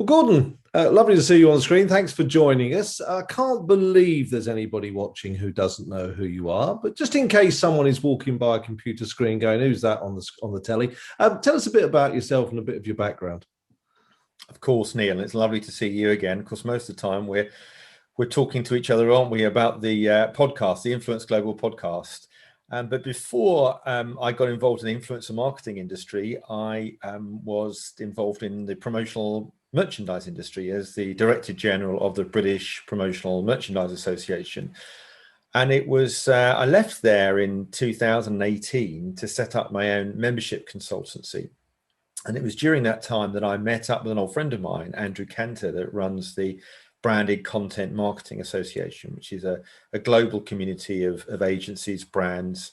Well, Gordon, lovely to see you on the screen. Thanks for joining us. I can't believe there's anybody watching who doesn't know who you are, but just in case someone is walking by a computer screen going, "Who's that on the telly?" Tell us a bit about yourself and a bit of your background. Of course, Neil, it's lovely to see you again. Of course, most of the time we're talking to each other, aren't we, about the podcast, the Influence Global podcast. But before I got involved in the influencer marketing industry, I was involved in the promotional merchandise industry as the Director General of the British Promotional Merchandise Association. And it was, I left there in 2018 to set up my own membership consultancy. And it was during that time that I met up with an old friend of mine, Andrew Cantor, that runs the Branded Content Marketing Association, which is a global community of agencies, brands,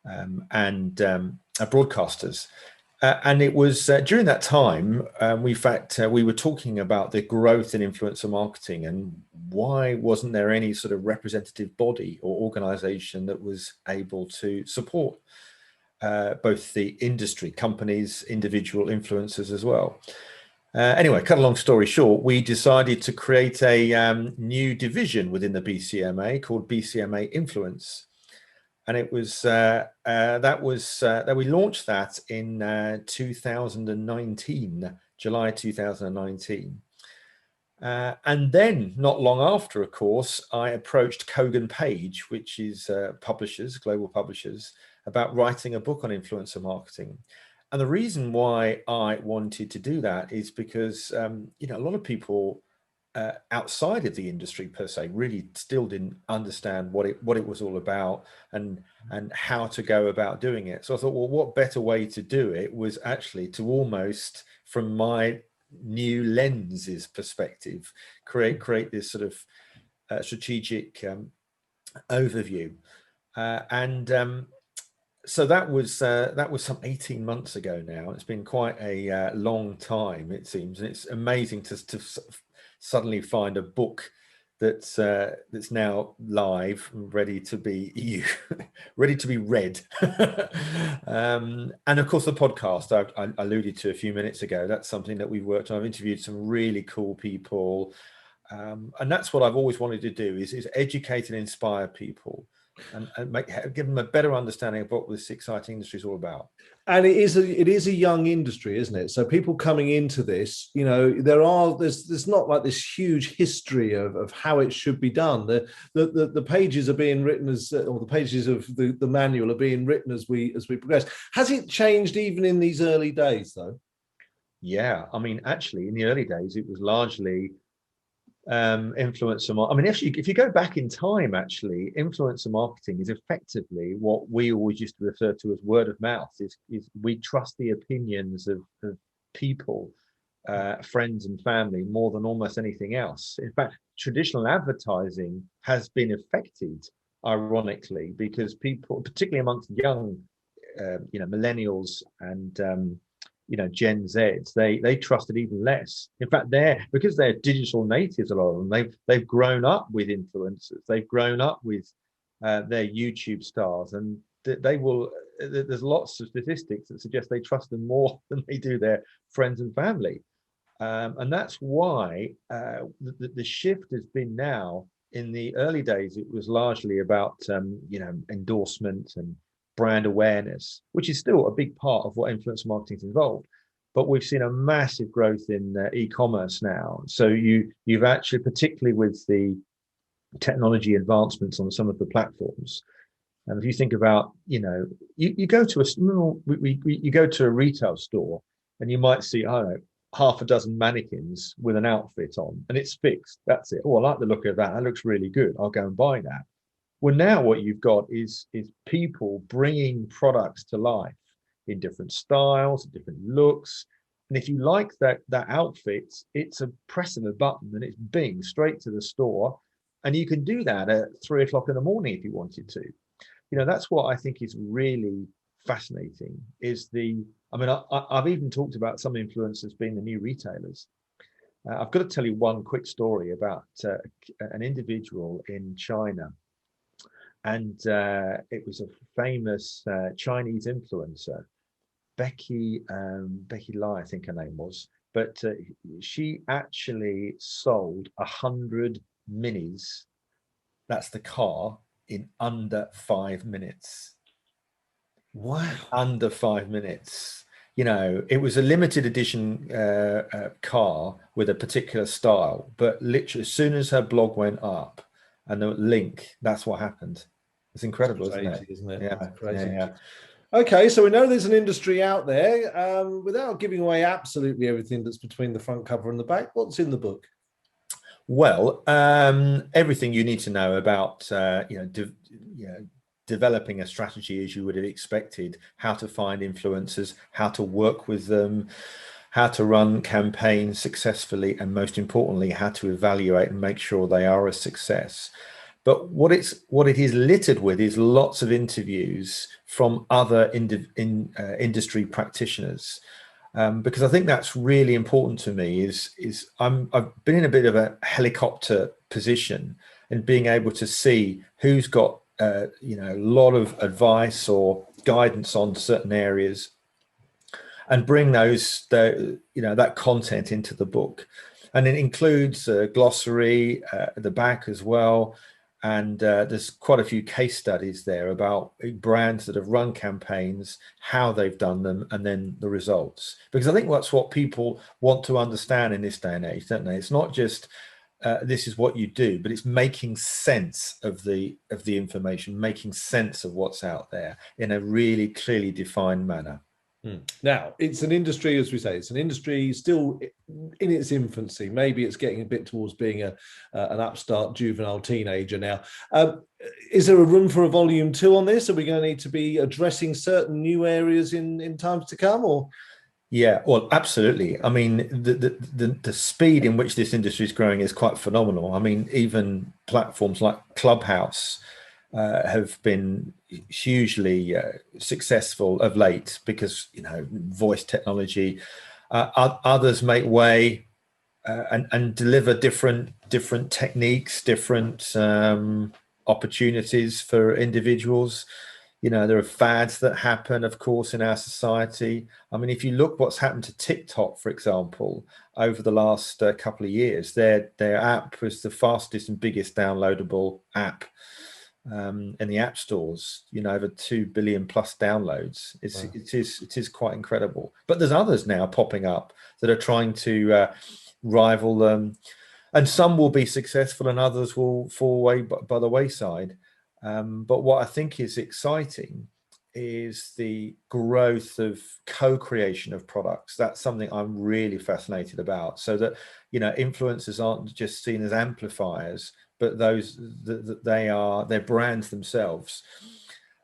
and broadcasters. And it was during that time, we were talking about the growth in influencer marketing and why wasn't there any sort of representative body or organization that was able to support both the industry, companies, individual influencers as well. Anyway, cut a long story short, we decided to create a new division within the BCMA called BCMA Influence. And it was that we launched that in 2019, July 2019. And then not long after, of course, I approached Kogan Page, which is publishers, global publishers, about writing a book on influencer marketing. And the reason why I wanted to do that is because, a lot of people outside of the industry per se really still didn't understand what it was all about and how to go about doing it. So I thought, well, what better way to do it was actually to almost, from my new lenses perspective, create this sort of strategic overview. So that was some 18 months ago now. It's been quite a long time, it seems, and it's amazing to suddenly find a book that's now live and ready to be ready to be read. And of course, the podcast I alluded to a few minutes ago. That's something that we've worked on. I've interviewed some really cool people, and that's what I've always wanted to do: is educate and inspire people. And give them a better understanding of what this exciting industry is all about. And it is a young industry, isn't it? So people coming into this, there's not like this huge history of how it should be done. The pages are being written or the pages of the manual are being written as we progress. Has it changed even in these early days, though? Yeah, I mean, actually, in the early days, it was largely influencer. I mean, if you go back in time, actually, influencer marketing is effectively what we always used to refer to as word of mouth. Is we trust the opinions of people, friends and family, more than almost anything else. In fact, traditional advertising has been affected, ironically, because people, particularly amongst young, millennials and Gen Zs, they trust it even less. In fact, because they're digital natives, a lot of them, they've grown up with influencers, they've grown up with their YouTube stars, and they will. There's lots of statistics that suggest they trust them more than they do their friends and family, and that's why the shift has been now. In the early days, it was largely about endorsement and brand awareness, which is still a big part of what influencer marketing is involved. But we've seen a massive growth in e-commerce now. So you've actually, particularly with the technology advancements on some of the platforms, and if you think about, you go to you go to a retail store and you might see, I don't know, half a dozen mannequins with an outfit on, and it's fixed. That's it. Oh, I like the look of that. That looks really good. I'll go and buy that. Well, now what you've got is people bringing products to life in different styles, different looks. And if you like that outfit, it's a press of a button and it's bing straight to the store. And you can do that at 3 o'clock in the morning if you wanted to. That's what I think is really fascinating I've even talked about some influencers being the new retailers. I've got to tell you one quick story about an individual in China. And it was a famous Chinese influencer, Becky Lai, I think her name was. but she actually sold 100 minis. That's the car in under 5 minutes. Wow. Under 5 minutes. You know, it was a limited edition car with a particular style, but literally as soon as her blog went up and the link, that's what happened. It's incredible, It's crazy, isn't it? it? Yeah, It's crazy. yeah, yeah. Okay, so we know there's an industry out there. Without giving away absolutely everything that's between the front cover and the back, what's in the book? Well, everything you need to know about, developing a strategy as you would have expected, how to find influencers, how to work with them, how to run campaigns successfully, and most importantly, how to evaluate and make sure they are a success. But what it is littered with is lots of interviews from other industry practitioners. Because I think that's really important to me. I've been in a bit of a helicopter position and being able to see who's got a lot of advice or guidance on certain areas, and bring that content into the book. And it includes a glossary at the back as well. And there's quite a few case studies there about brands that have run campaigns, how they've done them, and then the results. Because I think that's what people want to understand in this day and age, don't they? It's not just this is what you do, but it's making sense of the information, making sense of what's out there in a really clearly defined manner. Now, it's an industry, as we say, it's an industry still in its infancy. Maybe it's getting a bit towards being an upstart juvenile teenager now. Is there a room for a volume 2 on this? Are we going to need to be addressing certain new areas in times to come, or? Yeah, well, absolutely. I mean, the speed in which this industry is growing is quite phenomenal. I mean, even platforms like Clubhouse have been hugely successful of late because voice technology. Others make way and deliver different techniques, different opportunities for individuals. There are fads that happen, of course, in our society. I mean, if you look what's happened to TikTok, for example, over the last couple of years, their app was the fastest and biggest downloadable app in the app stores. Over 2 billion plus downloads. Wow. It is quite incredible. But there's others now popping up that are trying to rival them, and some will be successful, and others will fall away by the wayside. But what I think is exciting is the growth of co-creation of products. That's something I'm really fascinated about. So that influencers aren't just seen as amplifiers, but they're brands themselves,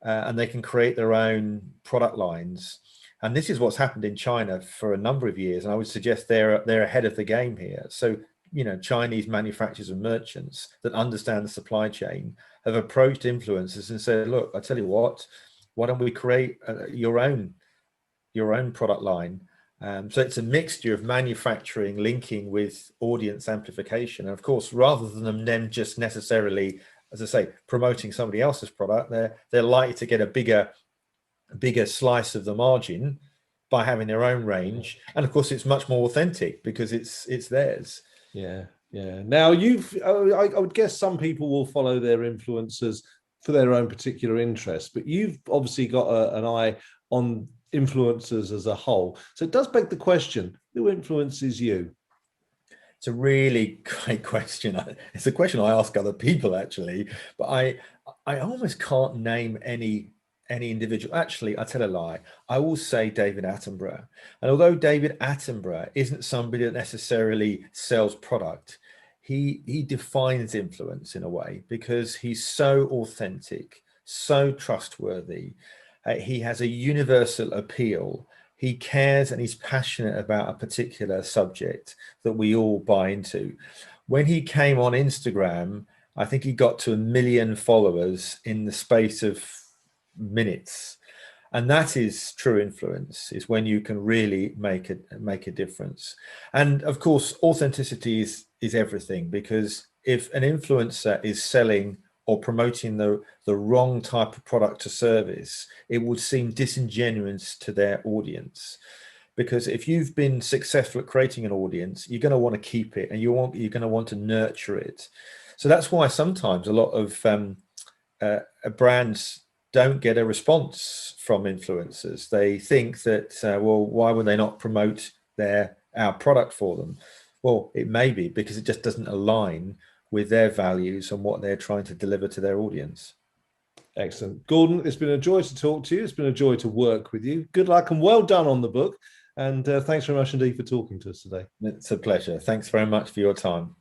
and they can create their own product lines. And this is what's happened in China for a number of years, and I would suggest they're ahead of the game here. So Chinese manufacturers and merchants that understand the supply chain have approached influencers and said, look, I tell you what, why don't we create your own product line? So it's a mixture of manufacturing linking with audience amplification. And of course, rather than them just necessarily, as I say, promoting somebody else's product, they're likely to get a bigger slice of the margin by having their own range. And of course, it's much more authentic because it's theirs. Yeah. Now, I would guess some people will follow their influencers for their own particular interests, but you've obviously got an eye on influencers as a whole. So it does beg the question, who influences you? It's a really great question. It's a question I ask other people, actually, but I almost can't name any individual. Actually, I tell a lie. I will say David Attenborough. And although David Attenborough isn't somebody that necessarily sells product, he defines influence in a way because he's so authentic, so trustworthy. He has a universal appeal. He cares and he's passionate about a particular subject that we all buy into. When he came on Instagram, I think he got to 1 million followers in the space of minutes. And that is true influence, is when you can really make a difference. And of course, authenticity is everything, because if an influencer is selling or promoting the wrong type of product or service, it would seem disingenuous to their audience. because if you've been successful at creating an audience, you're going to want to keep it, and you're going to want to nurture it. So that's why sometimes a lot of brands don't get a response from influencers. They think that, well, why would they not promote our product for them? Well, it may be because it just doesn't align with their values and what they're trying to deliver to their audience. Excellent. Gordon, it's been a joy to talk to you. It's been a joy to work with you. Good luck and well done on the book. And thanks very much indeed for talking to us today. It's a pleasure. Thanks very much for your time.